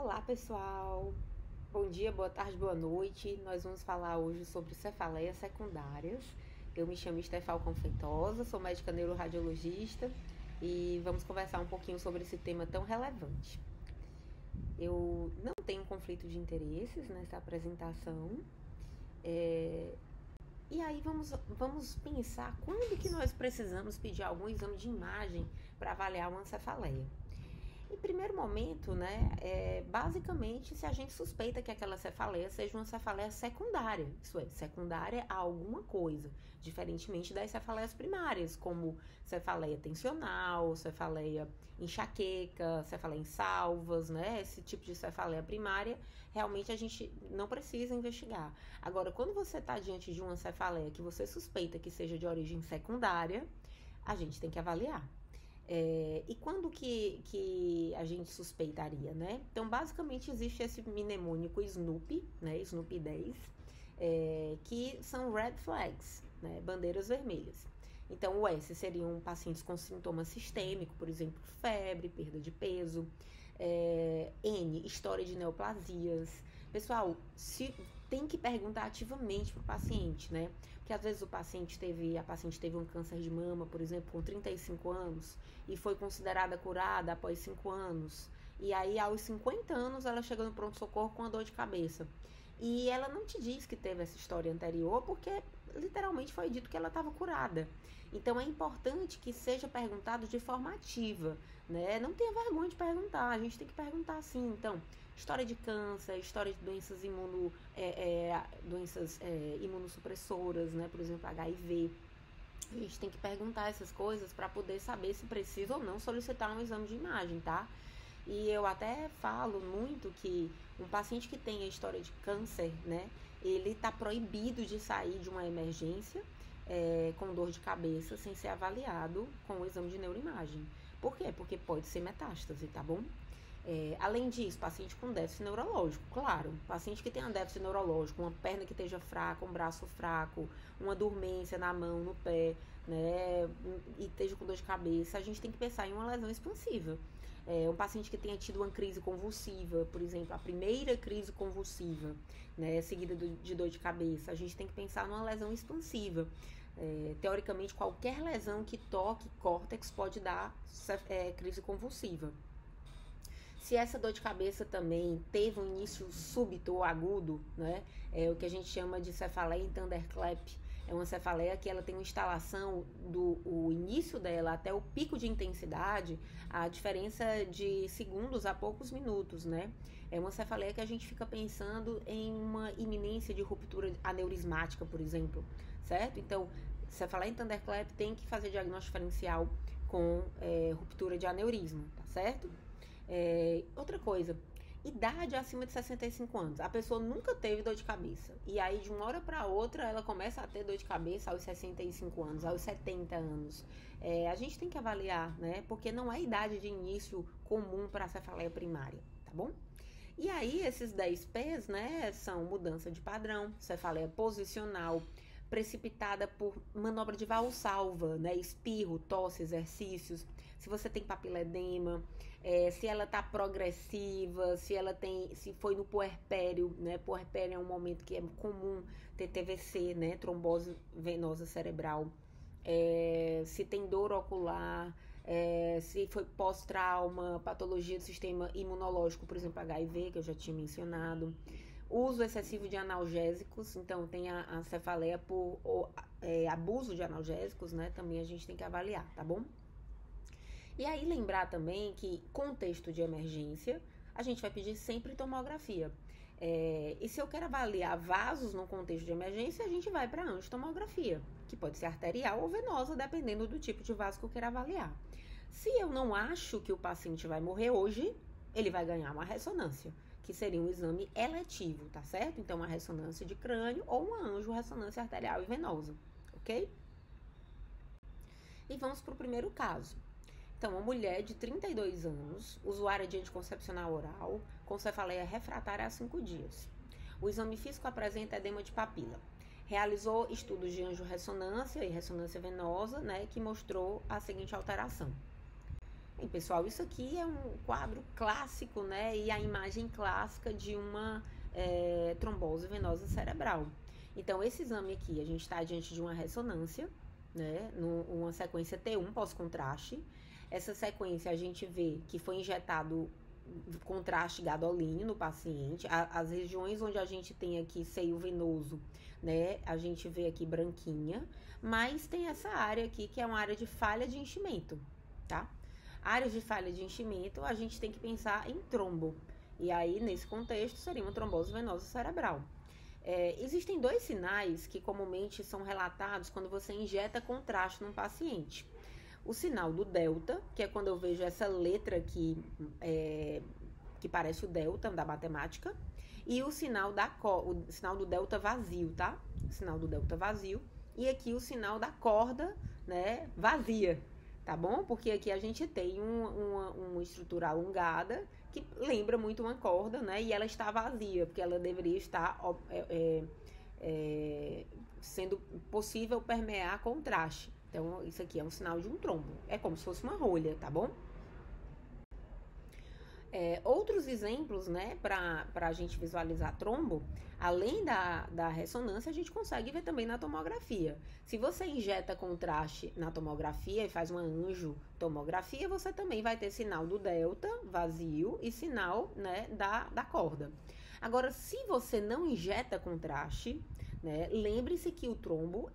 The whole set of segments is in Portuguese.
Olá, pessoal! Bom dia, boa tarde, boa noite. Nós vamos falar hoje sobre cefaleias secundárias. Eu me chamo Estefalcon Feitosa, sou médica neuroradiologista e vamos conversar um pouquinho sobre esse tema tão relevante. Eu não tenho conflito de interesses nessa apresentação. E aí vamos pensar quando que nós precisamos pedir algum exame de imagem para avaliar uma cefaleia. Em primeiro momento, basicamente, se a gente suspeita que aquela cefaleia seja uma cefaleia secundária, isso é, secundária a alguma coisa, diferentemente das cefaleias primárias, como cefaleia tensional, cefaleia enxaqueca, cefaleia em salvas, né? Esse tipo de cefaleia primária, realmente a gente não precisa investigar. Agora, quando você está diante de uma cefaleia que você suspeita que seja de origem secundária, a gente tem que avaliar. E quando que a gente suspeitaria, né? Então, basicamente, existe esse mnemônico SNOOP, né? SNOOP 10, que são red flags, né? Bandeiras vermelhas. Então, o S seriam pacientes com sintomas sistêmicos, por exemplo, febre, perda de peso. N, história de neoplasias. Pessoal, tem que perguntar ativamente para o paciente, né? Porque às vezes a paciente teve um câncer de mama, por exemplo, com 35 anos e foi considerada curada após 5 anos. E aí, aos 50 anos, ela chega no pronto-socorro com uma dor de cabeça. E ela não te diz que teve essa história anterior, porque literalmente foi dito que ela estava curada. Então, é importante que seja perguntado de forma ativa, né? Não tenha vergonha de perguntar, a gente tem que perguntar sim. Então, história de câncer, história de doenças imunossupressoras, né? Por exemplo, HIV. A gente tem que perguntar essas coisas para poder saber se precisa ou não solicitar um exame de imagem, tá? E eu até falo muito que um paciente que tem a história de câncer, né, ele tá proibido de sair de uma emergência com dor de cabeça sem ser avaliado com o exame de neuroimagem. Por quê? Porque pode ser metástase, tá bom? Além disso, paciente com déficit neurológico, claro, paciente que tem um déficit neurológico, uma perna que esteja fraca, um braço fraco, uma dormência na mão, no pé, né, e esteja com dor de cabeça, a gente tem que pensar em uma lesão expansiva. Um paciente que tenha tido uma crise convulsiva, por exemplo, a primeira crise convulsiva, né, seguida de dor de cabeça, a gente tem que pensar numa lesão expansiva. Teoricamente, qualquer lesão que toque córtex pode dar crise convulsiva. Se essa dor de cabeça também teve um início súbito ou agudo, né, é o que a gente chama de cefaleia em thunderclap. É uma cefaleia que ela tem uma instalação o início dela até o pico de intensidade, a diferença de segundos a poucos minutos, né? É uma cefaleia que a gente fica pensando em uma iminência de ruptura aneurismática, por exemplo, certo? Então, cefaleia em thunderclap tem que fazer diagnóstico diferencial com ruptura de aneurisma, tá certo? Outra coisa, idade acima de 65 anos. A pessoa nunca teve dor de cabeça. E aí, de uma hora para outra, ela começa a ter dor de cabeça aos 65 anos, aos 70 anos. A gente tem que avaliar, né? Porque não é idade de início comum para a cefaleia primária, tá bom? E aí, esses 10 P's, né, são mudança de padrão, cefaleia posicional, precipitada por manobra de valsalva, né, espirro, tosse, exercícios, se você tem papiledema, se ela tá progressiva, se foi no puerpério, né, puerpério é um momento que é comum ter TVC, né, trombose venosa cerebral, se tem dor ocular, se foi pós-trauma, patologia do sistema imunológico, por exemplo, HIV, que eu já tinha mencionado, uso excessivo de analgésicos, então tem a cefaleia por abuso de analgésicos, né? Também a gente tem que avaliar, tá bom? E aí lembrar também que contexto de emergência, a gente vai pedir sempre tomografia. E se eu quero avaliar vasos no contexto de emergência, a gente vai para angiotomografia, que pode ser arterial ou venosa, dependendo do tipo de vaso que eu quero avaliar. Se eu não acho que o paciente vai morrer hoje, ele vai ganhar uma ressonância, que seria um exame eletivo, tá certo? Então, uma ressonância de crânio ou uma angiorressonância arterial e venosa, ok? E vamos para o primeiro caso. Então, uma mulher de 32 anos, usuária de anticoncepcional oral, com cefaleia refratária há 5 dias. O exame físico apresenta edema de papila. Realizou estudos de angiorressonância e ressonância venosa, né, que mostrou a seguinte alteração. E, pessoal, isso aqui é um quadro clássico, né? E a imagem clássica de uma trombose venosa cerebral. Então, esse exame aqui, a gente está diante de uma ressonância, né? Uma sequência T1 pós-contraste. Essa sequência a gente vê que foi injetado contraste gadolínio no paciente. As regiões onde a gente tem aqui seio venoso, né? A gente vê aqui branquinha, mas tem essa área aqui que é uma área de falha de enchimento, tá? Áreas de falha de enchimento, a gente tem que pensar em trombo. E aí, nesse contexto, seria uma trombose venosa cerebral. Existem dois sinais que comumente são relatados quando você injeta contraste num paciente. O sinal do delta, que é quando eu vejo essa letra aqui, que parece o delta da matemática, e o sinal do delta vazio, tá? O sinal do delta vazio. E aqui o sinal da corda, né, vazia, tá bom? Porque aqui a gente tem uma estrutura alongada que lembra muito uma corda, né? E ela está vazia, porque ela deveria estar sendo possível permear contraste. Então, isso aqui é um sinal de um trombo. É como se fosse uma rolha, tá bom? Outros exemplos, né, para a gente visualizar trombo, além da ressonância, a gente consegue ver também na tomografia. Se você injeta contraste na tomografia e faz uma angiotomografia, você também vai ter sinal do delta vazio e sinal, né, da corda. Agora, se você não injeta contraste, né, lembre-se que o trombo,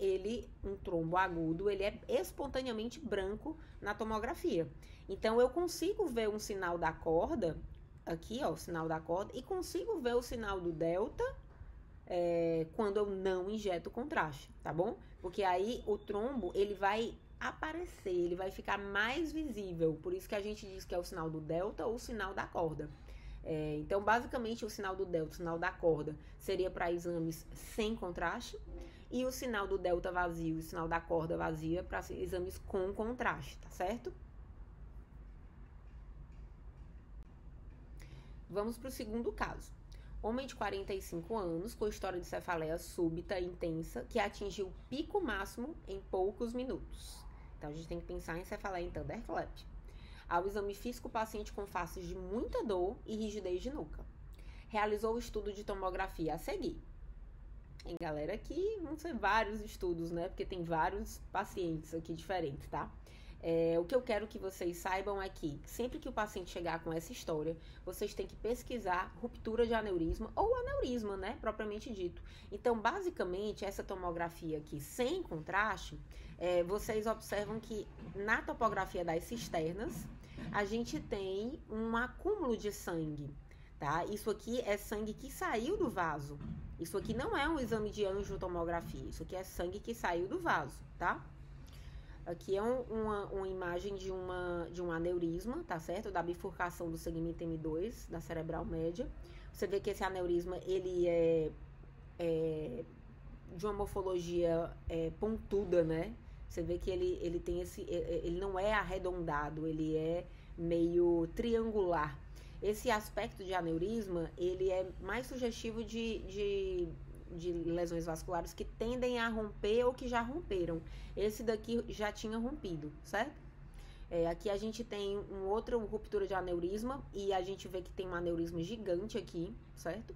um trombo agudo, ele é espontaneamente branco na tomografia. Então, eu consigo ver um sinal da corda, aqui, ó, o sinal da corda, e consigo ver o sinal do delta quando eu não injeto contraste, tá bom? Porque aí o trombo, ele vai aparecer, ele vai ficar mais visível. Por isso que a gente diz que é o sinal do delta ou o sinal da corda. Então, basicamente, o sinal do delta, o sinal da corda, seria para exames sem contraste. E o sinal do delta vazio e o sinal da corda vazia para exames com contraste, tá certo? Vamos para o segundo caso. Homem de 45 anos com história de cefaleia súbita e intensa que atingiu o pico máximo em poucos minutos. Então, a gente tem que pensar em cefaleia em thunderclap. Ao exame físico, o paciente com faces de muita dor e rigidez de nuca. Realizou o estudo de tomografia a seguir. Galera, aqui vão ser vários estudos, né? Porque tem vários pacientes aqui diferentes, tá? O que eu quero que vocês saibam é que sempre que o paciente chegar com essa história, vocês têm que pesquisar ruptura de aneurisma ou aneurisma, né? Propriamente dito. Então, basicamente, essa tomografia aqui sem contraste, vocês observam que na topografia das cisternas, a gente tem um acúmulo de sangue, tá? Isso aqui é sangue que saiu do vaso. Isso aqui não é um exame de angiotomografia, isso aqui é sangue que saiu do vaso, tá? Aqui é uma imagem de um aneurisma, tá certo? Da bifurcação do segmento M2, da cerebral média. Você vê que esse aneurisma, ele é de uma morfologia pontuda, né? Você vê que ele tem ele não é arredondado, ele é meio triangular. Esse aspecto de aneurisma, ele é mais sugestivo de lesões vasculares que tendem a romper ou que já romperam. Esse daqui já tinha rompido, certo? Aqui a gente tem uma outra ruptura de aneurisma e a gente vê que tem um aneurisma gigante aqui, certo?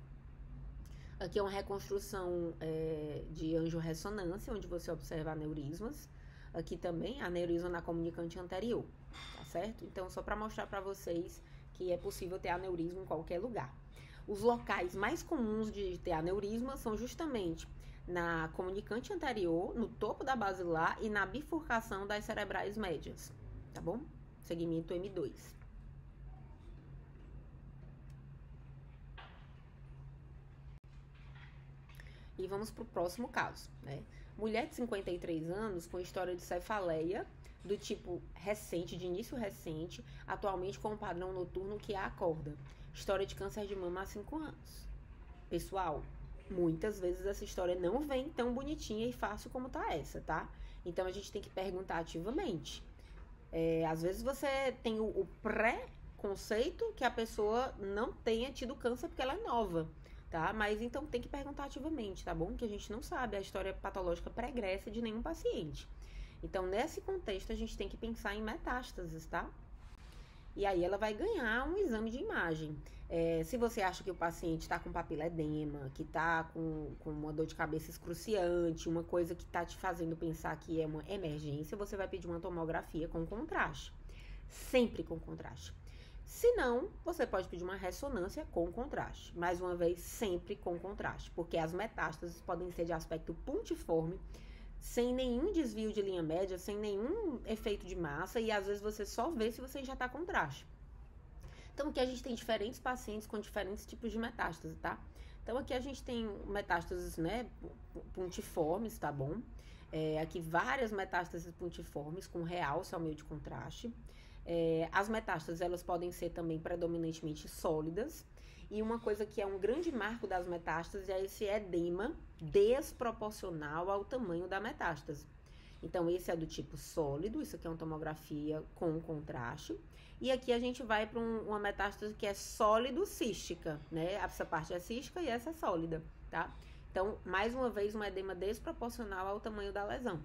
Aqui é uma reconstrução de angiorressonância, onde você observa aneurismas. Aqui também, aneurisma na comunicante anterior, tá certo? Então, só para mostrar para vocês que é possível ter aneurisma em qualquer lugar. Os locais mais comuns de ter aneurisma são justamente na comunicante anterior, no topo da basilar e na bifurcação das cerebrais médias, tá bom? Segmento M2. E vamos para o próximo caso, né? Mulher de 53 anos com história de cefaleia do tipo recente, de início recente, atualmente com um padrão noturno que a acorda. História de câncer de mama há 5 anos. Pessoal, muitas vezes essa história não vem tão bonitinha e fácil como tá essa, tá? Então a gente tem que perguntar ativamente. Às vezes você tem o pré-conceito que a pessoa não tenha tido câncer porque ela é nova, tá? Mas então tem que perguntar ativamente, tá bom? Que a gente não sabe a história patológica pregressa de nenhum paciente. Então, nesse contexto, a gente tem que pensar em metástases, tá? E aí ela vai ganhar um exame de imagem. Se você acha que o paciente está com papiledema, que está com uma dor de cabeça excruciante, uma coisa que está te fazendo pensar que é uma emergência, você vai pedir uma tomografia com contraste. Sempre com contraste. Se não, você pode pedir uma ressonância com contraste. Mais uma vez, sempre com contraste, porque as metástases podem ser de aspecto puntiforme, sem nenhum desvio de linha média, sem nenhum efeito de massa, e às vezes você só vê se você já está com contraste. Então, aqui a gente tem diferentes pacientes com diferentes tipos de metástase, tá? Então, aqui a gente tem metástases, né, puntiformes, tá bom? Aqui várias metástases puntiformes com realce ao meio de contraste. As metástases, elas podem ser também predominantemente sólidas. E uma coisa que é um grande marco das metástases é esse edema desproporcional ao tamanho da metástase. Então, esse é do tipo sólido, isso aqui é uma tomografia com contraste. E aqui a gente vai para uma metástase que é sólido-cística, né? Essa parte é cística e essa é sólida, tá? Então, mais uma vez, um edema desproporcional ao tamanho da lesão.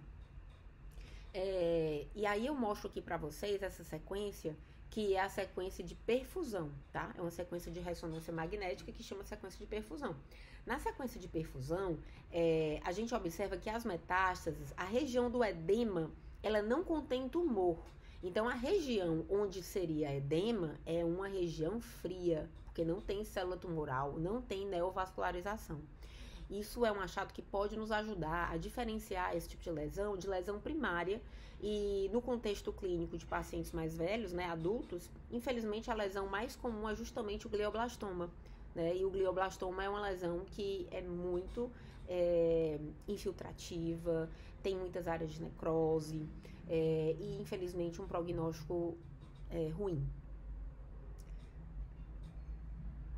E aí eu mostro aqui para vocês essa sequência, que é a sequência de perfusão, tá? É uma sequência de ressonância magnética que chama sequência de perfusão. Na sequência de perfusão, a gente observa que as metástases, a região do edema, ela não contém tumor. Então, a região onde seria edema é uma região fria, porque não tem célula tumoral, não tem neovascularização. Isso é um achado que pode nos ajudar a diferenciar esse tipo de lesão primária. E no contexto clínico de pacientes mais velhos, né, adultos, infelizmente a lesão mais comum é justamente o glioblastoma, né? E o glioblastoma é uma lesão que é muito infiltrativa, tem muitas áreas de necrose e infelizmente um prognóstico ruim.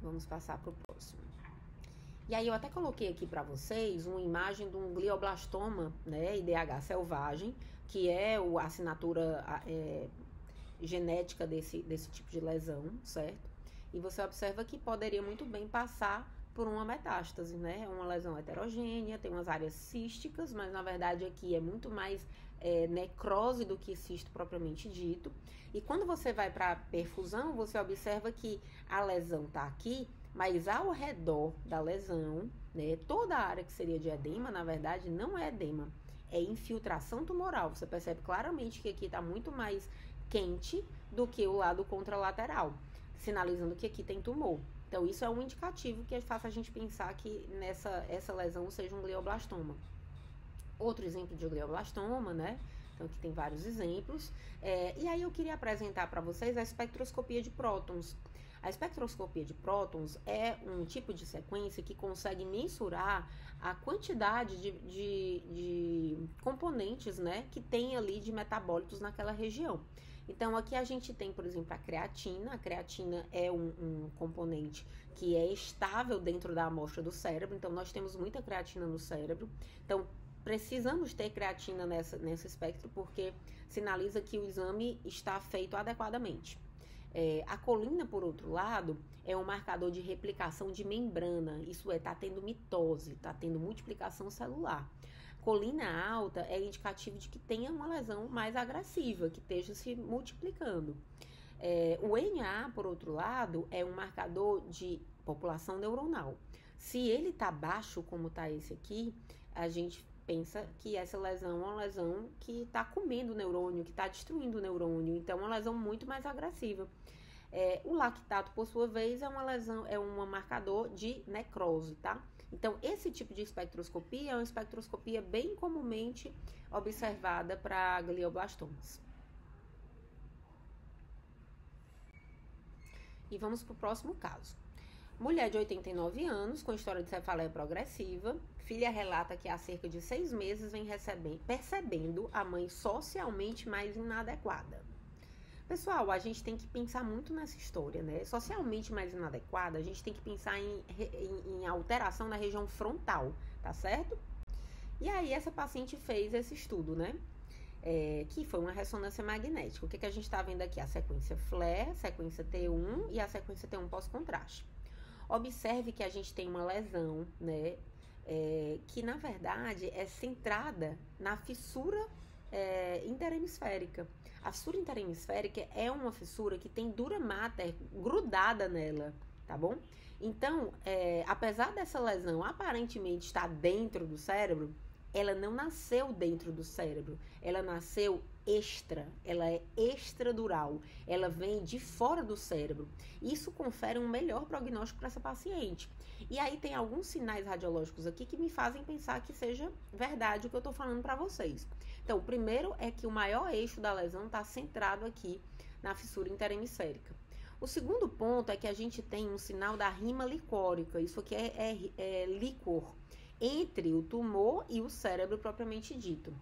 Vamos passar para o próximo. E aí eu até coloquei aqui para vocês uma imagem de um glioblastoma, né, IDH selvagem, que é a assinatura genética desse tipo de lesão, certo? E você observa que poderia muito bem passar por uma metástase, né? É uma lesão heterogênea, tem umas áreas císticas, mas na verdade aqui é muito mais necrose do que cisto propriamente dito. E quando você vai para a perfusão, você observa que a lesão está aqui, mas ao redor da lesão, né, toda a área que seria de edema, na verdade, não é edema, é infiltração tumoral. Você percebe claramente que aqui está muito mais quente do que o lado contralateral, sinalizando que aqui tem tumor. Então, isso é um indicativo que faça a gente pensar que essa lesão seja um glioblastoma. Outro exemplo de glioblastoma, né? Então, aqui tem vários exemplos. E aí, eu queria apresentar para vocês a espectroscopia de prótons. A espectroscopia de prótons é um tipo de sequência que consegue mensurar a quantidade de componentes, né, que tem ali de metabólitos naquela região. Então, aqui a gente tem, por exemplo, a creatina. A creatina é um componente que é estável dentro da amostra do cérebro. Então, nós temos muita creatina no cérebro. Então, precisamos ter creatina nesse espectro porque sinaliza que o exame está feito adequadamente. A colina, por outro lado, é um marcador de replicação de membrana, isso está tendo mitose, está tendo multiplicação celular. Colina alta é indicativo de que tenha uma lesão mais agressiva, que esteja se multiplicando. O NA, por outro lado, é um marcador de população neuronal. Se ele está baixo, como está esse aqui, a gente pensa que essa lesão é uma lesão que está comendo o neurônio, que está destruindo o neurônio, então é uma lesão muito mais agressiva. O lactato, por sua vez, é um marcador de necrose, tá? Então, esse tipo de espectroscopia é uma espectroscopia bem comumente observada para glioblastomas. E vamos para o próximo caso. Mulher de 89 anos, com história de cefaleia progressiva. Filha relata que há cerca de 6 meses vem percebendo a mãe socialmente mais inadequada. Pessoal, a gente tem que pensar muito nessa história, né? Socialmente mais inadequada, a gente tem que pensar em alteração na região frontal, tá certo? E aí, essa paciente fez esse estudo, né? Que foi uma ressonância magnética. O que a gente está vendo aqui? A sequência FLAIR, sequência T1 e a sequência T1 pós-contraste. Observe que a gente tem uma lesão, né? Que na verdade é centrada na fissura interhemisférica. A fissura interhemisférica é uma fissura que tem dura mater grudada nela, tá bom? Então, apesar dessa lesão aparentemente estar dentro do cérebro, ela não nasceu dentro do cérebro, ela nasceu ela é extradural, ela vem de fora do cérebro. Isso confere um melhor prognóstico para essa paciente. E aí tem alguns sinais radiológicos aqui que me fazem pensar que seja verdade o que eu estou falando para vocês. Então, o primeiro é que o maior eixo da lesão está centrado aqui na fissura interhemisférica. O segundo ponto é que a gente tem um sinal da rima licórica, isso aqui é líquor, entre o tumor e o cérebro propriamente dito.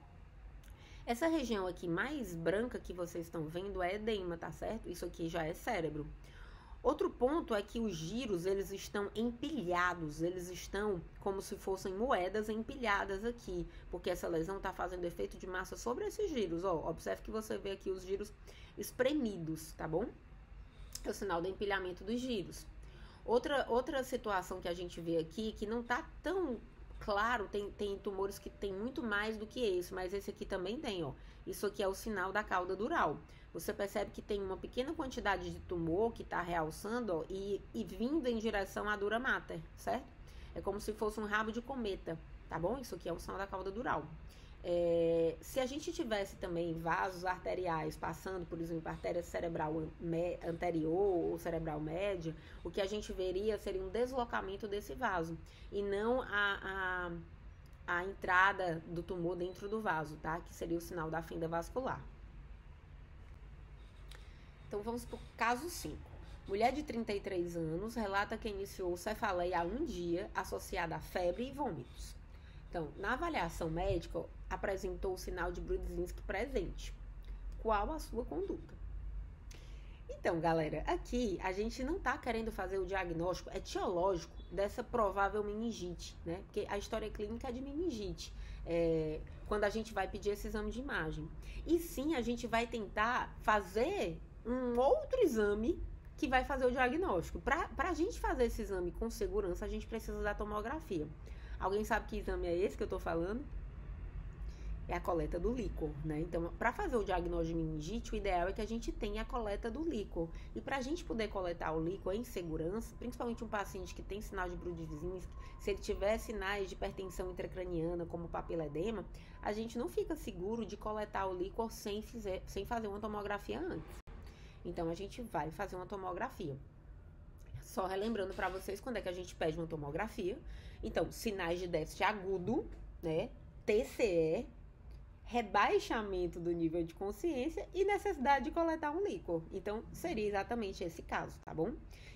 Essa região aqui mais branca que vocês estão vendo é edema, tá certo? Isso aqui já é cérebro. Outro ponto é que os giros, eles estão empilhados, eles estão como se fossem moedas empilhadas aqui, porque essa lesão está fazendo efeito de massa sobre esses giros. Ó, observe que você vê aqui os giros espremidos, tá bom? É o sinal do empilhamento dos giros. Outra situação que a gente vê aqui, que não tá tão claro, tem tumores que tem muito mais do que esse, mas esse aqui também tem, ó. Isso aqui é o sinal da cauda dural. Você percebe que tem uma pequena quantidade de tumor que tá realçando, ó, e vindo em direção à dura mater, certo? É como se fosse um rabo de cometa, tá bom? Isso aqui é o sinal da cauda dural. Se a gente tivesse também vasos arteriais passando, por exemplo, artéria cerebral anterior ou cerebral média, o que a gente veria seria um deslocamento desse vaso e não a entrada do tumor dentro do vaso, tá? Que seria o sinal da fenda vascular. Então vamos para o caso 5. Mulher de 33 anos relata que iniciou cefaleia há um dia associada a febre e vômitos. Então, na avaliação médica, apresentou o sinal de Brudzinski presente. Qual a sua conduta? Então, galera, aqui a gente não tá querendo fazer o diagnóstico etiológico dessa provável meningite, né? Porque a história clínica é de meningite, quando a gente vai pedir esse exame de imagem. E sim, a gente vai tentar fazer um outro exame que vai fazer o diagnóstico. Pra gente fazer esse exame com segurança, a gente precisa da tomografia. Alguém sabe que exame é esse que eu tô falando? É a coleta do líquor, né? Então, para fazer o diagnóstico de meningite, o ideal é que a gente tenha a coleta do líquor. E para a gente poder coletar o líquor em segurança, principalmente um paciente que tem sinal de Brudzinski, se ele tiver sinais de hipertensão intracraniana, como papiledema, a gente não fica seguro de coletar o líquor sem fazer uma tomografia antes. Então, a gente vai fazer uma tomografia. Só relembrando para vocês quando é que a gente pede uma tomografia. Então, sinais de déficit agudo, né? TCE, rebaixamento do nível de consciência e necessidade de coletar um líquor. Então, seria exatamente esse caso, tá bom?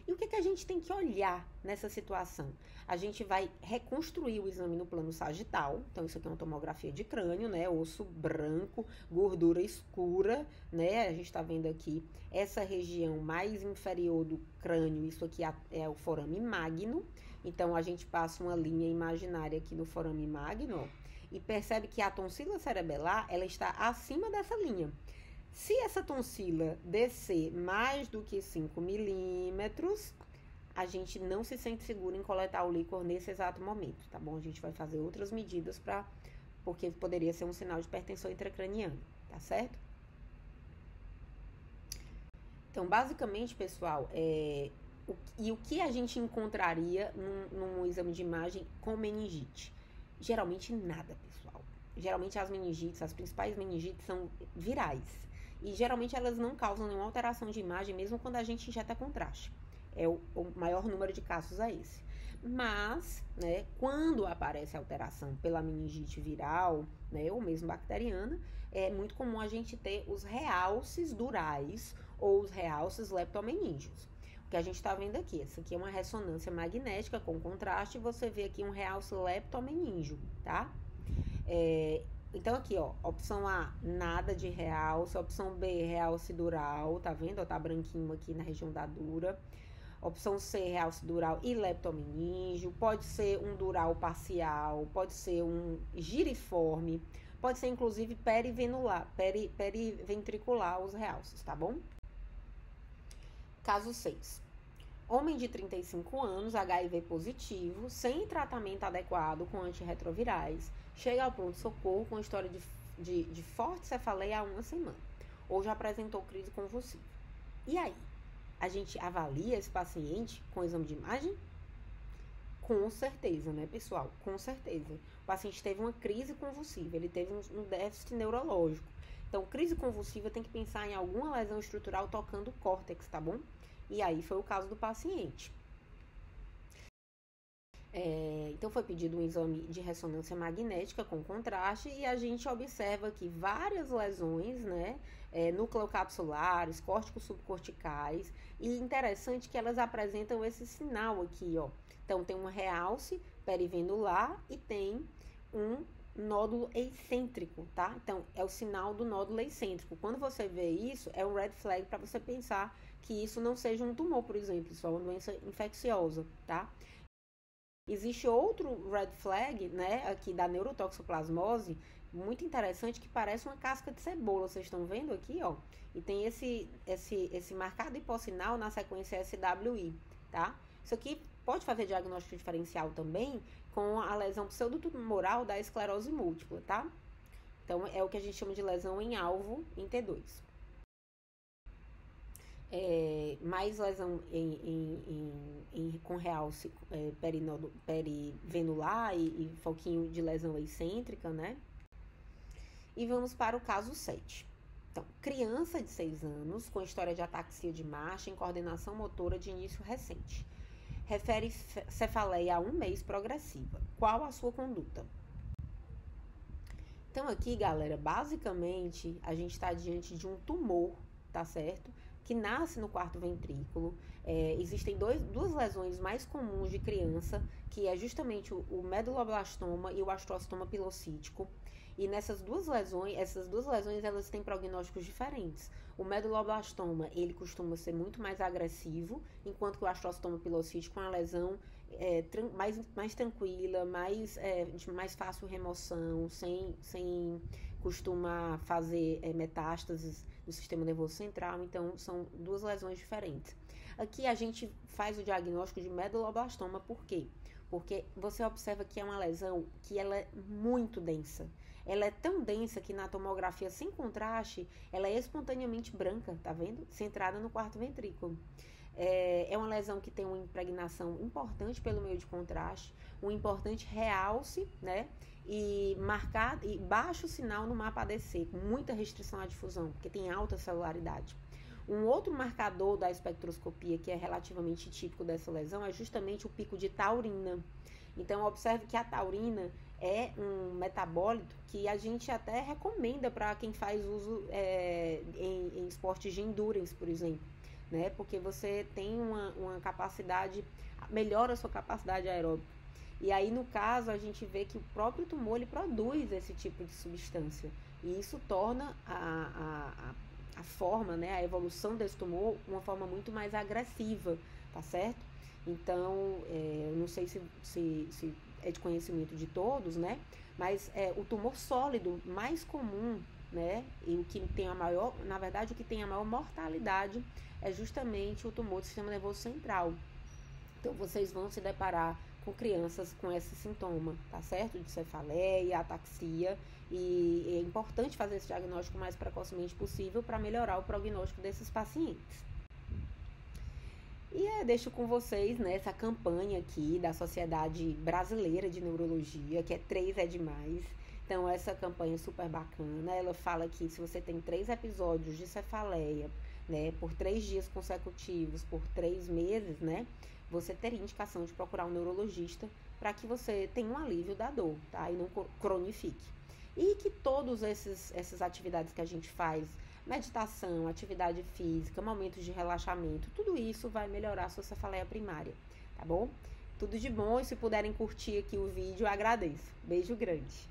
E o que a gente tem que olhar nessa situação? A gente vai reconstruir o exame no plano sagital. Então, isso aqui é uma tomografia de crânio, né? Osso branco, gordura escura, né? A gente tá vendo aqui essa região mais inferior do crânio. Isso aqui é o forame magno. Então, a gente passa uma linha imaginária aqui no forame magno, ó, e percebe que a tonsila cerebelar, ela está acima dessa linha. Se essa tonsila descer mais do que 5 milímetros, a gente não se sente seguro em coletar o líquor nesse exato momento, tá bom? A gente vai fazer outras medidas porque poderia ser um sinal de hipertensão intracraniana, tá certo? Então, basicamente, pessoal, o que a gente encontraria num exame de imagem com meningite? Geralmente nada, pessoal. Geralmente as meningites, as principais meningites são virais. E geralmente elas não causam nenhuma alteração de imagem, mesmo quando a gente injeta contraste. O maior número de casos é esse. Mas, né, quando aparece alteração pela meningite viral, né, ou mesmo bacteriana, é muito comum a gente ter os realces durais ou os realces leptomeníngeos. O que a gente está vendo aqui, essa aqui é uma ressonância magnética com contraste, e você vê aqui um realce leptomeníngeo, tá? Então aqui, ó, opção A, nada de realce, opção B, realce dural, tá vendo? Ó, tá branquinho aqui na região da dura. Opção C, realce dural e leptomeníngeo, pode ser um dural parcial, pode ser um giriforme, pode ser inclusive periventricular os realces, tá bom? Caso 6. Homem de 35 anos, HIV positivo, sem tratamento adequado com antirretrovirais, chega ao pronto-socorro com história de forte cefaleia há 1 semana, ou já apresentou crise convulsiva. E aí? A gente avalia esse paciente com exame de imagem? Com certeza, né, pessoal? Com certeza. O paciente teve uma crise convulsiva, ele teve um déficit neurológico. Então, crise convulsiva tem que pensar em alguma lesão estrutural tocando o córtex, tá bom? E aí foi o caso do paciente. Então foi pedido um exame de ressonância magnética com contraste e a gente observa aqui várias lesões, né, nucleocapsulares, córticos subcorticais, e interessante que elas apresentam esse sinal aqui, ó. Então tem um realce perivenular e tem um nódulo excêntrico, tá? Então é o sinal do nódulo excêntrico. Quando você vê isso, é um red flag para você pensar que isso não seja um tumor, por exemplo, isso é uma doença infecciosa, tá? Existe outro red flag, né, aqui da neurotoxoplasmose, muito interessante, que parece uma casca de cebola. Vocês estão vendo aqui, ó? E tem esse marcado hipossinal na sequência SWI, tá? Isso aqui pode fazer diagnóstico diferencial também com a lesão pseudotumoral da esclerose múltipla, tá? Então, é o que a gente chama de lesão em alvo em T2. Mais lesão com realce perivenular e foquinho de lesão excêntrica, né? E vamos para o caso 7. Então, criança de 6 anos com história de ataxia de marcha em coordenação motora de início recente. Refere cefaleia há 1 mês progressiva. Qual a sua conduta? Então, aqui, galera, basicamente, a gente está diante de um tumor, tá certo? Que nasce no quarto ventrículo. Existem duas lesões mais comuns de criança, que é justamente o meduloblastoma e o astrocitoma pilocítico. E essas duas lesões, elas têm prognósticos diferentes. O meduloblastoma, ele costuma ser muito mais agressivo, enquanto que o astrocitoma pilocítico é uma lesão mais tranquila, de mais fácil remoção, sem costuma fazer metástases no sistema nervoso central. Então, são duas lesões diferentes. Aqui a gente faz o diagnóstico de meduloblastoma, por quê? Porque você observa que é uma lesão que ela é muito densa. Ela é tão densa que na tomografia sem contraste, ela é espontaneamente branca, tá vendo? Centrada no quarto ventrículo. É uma lesão que tem uma impregnação importante pelo meio de contraste, um importante realce, né? E baixo sinal no mapa ADC, com muita restrição à difusão, porque tem alta celularidade. Um outro marcador da espectroscopia que é relativamente típico dessa lesão é justamente o pico de taurina. Então, observe que a taurina é um metabólito que a gente até recomenda para quem faz uso em esportes de endurance, por exemplo, né? Porque você tem uma capacidade, melhora a sua capacidade aeróbica. E aí, no caso, a gente vê que o próprio tumor ele produz esse tipo de substância. E isso torna a forma, né, a evolução desse tumor uma forma muito mais agressiva, tá certo? Então, eu não sei se é de conhecimento de todos, né? Mas o tumor sólido mais comum, né? E o que tem na verdade, o que tem a maior mortalidade é justamente o tumor do sistema nervoso central. Então, vocês vão se deparar com crianças com esse sintoma, tá certo? De cefaleia, ataxia, e é importante fazer esse diagnóstico o mais precocemente possível para melhorar o prognóstico desses pacientes. E deixo com vocês, né, essa campanha aqui da Sociedade Brasileira de Neurologia, que é 3 é demais. Então, essa campanha é super bacana. Ela fala que se você tem 3 episódios de cefaleia, né, por 3 dias consecutivos, por 3 meses, né, você teria indicação de procurar um neurologista para que você tenha um alívio da dor, tá? E não cronifique. E que todas essas atividades que a gente faz, meditação, atividade física, momentos de relaxamento, tudo isso vai melhorar a sua cefaleia primária, tá bom? Tudo de bom, e se puderem curtir aqui o vídeo, eu agradeço. Beijo grande!